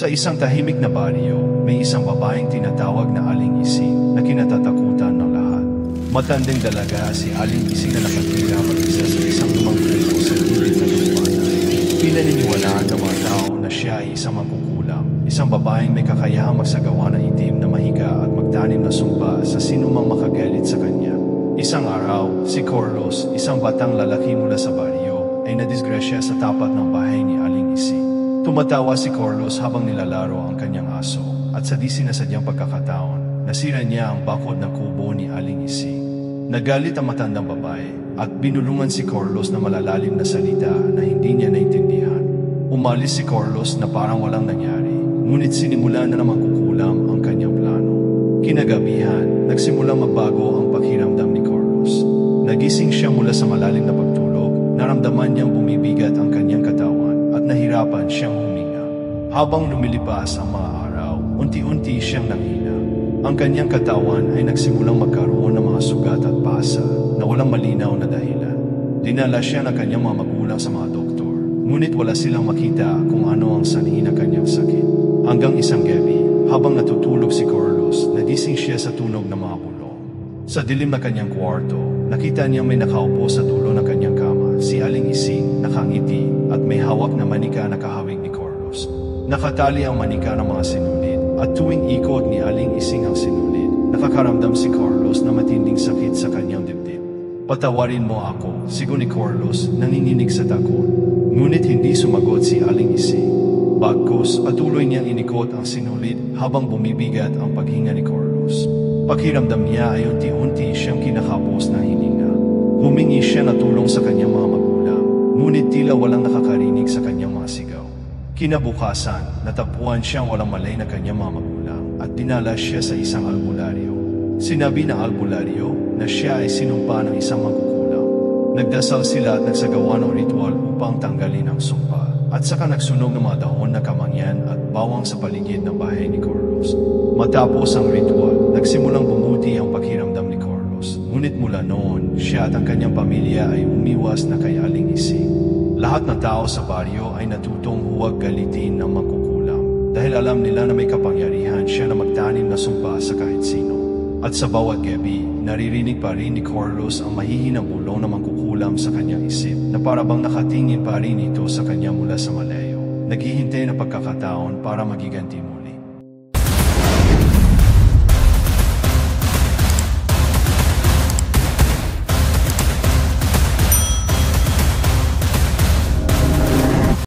Sa isang tahimik na baryo, may isang babaeng tinatawag na Aling Ising na kinatatakutan ng lahat. Matanding dalaga si Aling Ising na nakatira mag-isa sa isang lumang puno sa gilid ng lupanan. Pinaniniwalaan ng mga tao na siya ay isang mangkukulam, isang babaeng may kakayahang magsagawa ng itim na mahiga at magtanim na sumpa sa sinumang makagalit sa kanya. Isang araw, si Carlos, isang batang lalaki mula sa baryo, ay nadisgrasya sa tapat ng bahay ni Aling Ising. Tumatawa si Carlos habang nilalaro ang kanyang aso at sa di sinasadyang pagkakataon, nasira niya ang bakod ng kubo ni Aling Ising. Nagalit ang matandang babae at binulungan si Carlos na malalalim na salita na hindi niya naintindihan. Umalis si Carlos na parang walang nangyari, ngunit sinimula na namang kukulam ang kanyang plano. Kinagabihan, nagsimulang magbago ang pakiramdam ni Carlos. Nagising siya mula sa malalim na pagtulog, naramdaman niyang bumibigat ang kanyang katawan at nahirapan siyang huminga. Habang lumilipas ang mga araw, unti-unti siyang nanghina. Ang kanyang katawan ay nagsimulang magkaroon ng mga sugat at pasa na walang malinaw na dahilan. Dinala siya ng kanyang mga magulang sa mga doktor, ngunit wala silang makita kung ano ang sanhi ng kanyang sakit. Hanggang isang gabi, habang natutulog si Carlos, nagising siya sa tunog ng mga bulong. Sa dilim na kanyang kwarto, nakita niya may nakaupo sa dulo ng kanyang kama, si Aling Ising, nakangiti at may hawak na manika na kahawig ni Carlos. Nakatali ang manika ng mga sinulid at tuwing ikot ni Aling Ising ang sinulid, nakakaramdam si Carlos na matinding sakit sa kanyang dibdib. "Patawarin mo ako," sigaw ni Carlos, nanginginig sa takot. Ngunit hindi sumagot si Aling Ising. Bagkus, patuloy niyang inikot ang sinulid habang bumibigat ang paghinga ni Carlos. Pakiramdam niya ay unti-unti siyang kinakapos na hininga. Humingi siya na tulong sa kanyang mga magulang, ngunit tila walang nakakarinig sa kanyang mga sigaw. Kinabukasan, natagpuan siyang walang malay na kanyang mga magulang at dinala siya sa isang albularyo. Sinabi ng albularyo na siya ay sinumpa ng isang mangkukulam. Nagdasal sila at nagsagawa ng ritual upang tanggalin ang sumpa. At saka nagsunog ng mga dahon na kamangyan at bawang sa paligid ng bahay ni Carlos. Matapos ang ritual, nagsimulang bumuti ang pakiramdam ni Carlos. Ngunit mula noon, siya at ang kanyang pamilya ay umiwas na kay Aling Ising. Lahat ng tao sa baryo ay natutong huwag galitin ng mangkukulam dahil alam nila na may kapangyarihan siya na magtanim na sumpa sa kahit sino. At sa bawat gabi, naririnig pa rin ni Carlos ang mahihinang bulong na mangkukulam sa kanyang isip na parabang nakatingin pa rin ito sa kanya mula sa malayo. Naghihintay na pagkakataon para magiganti mo.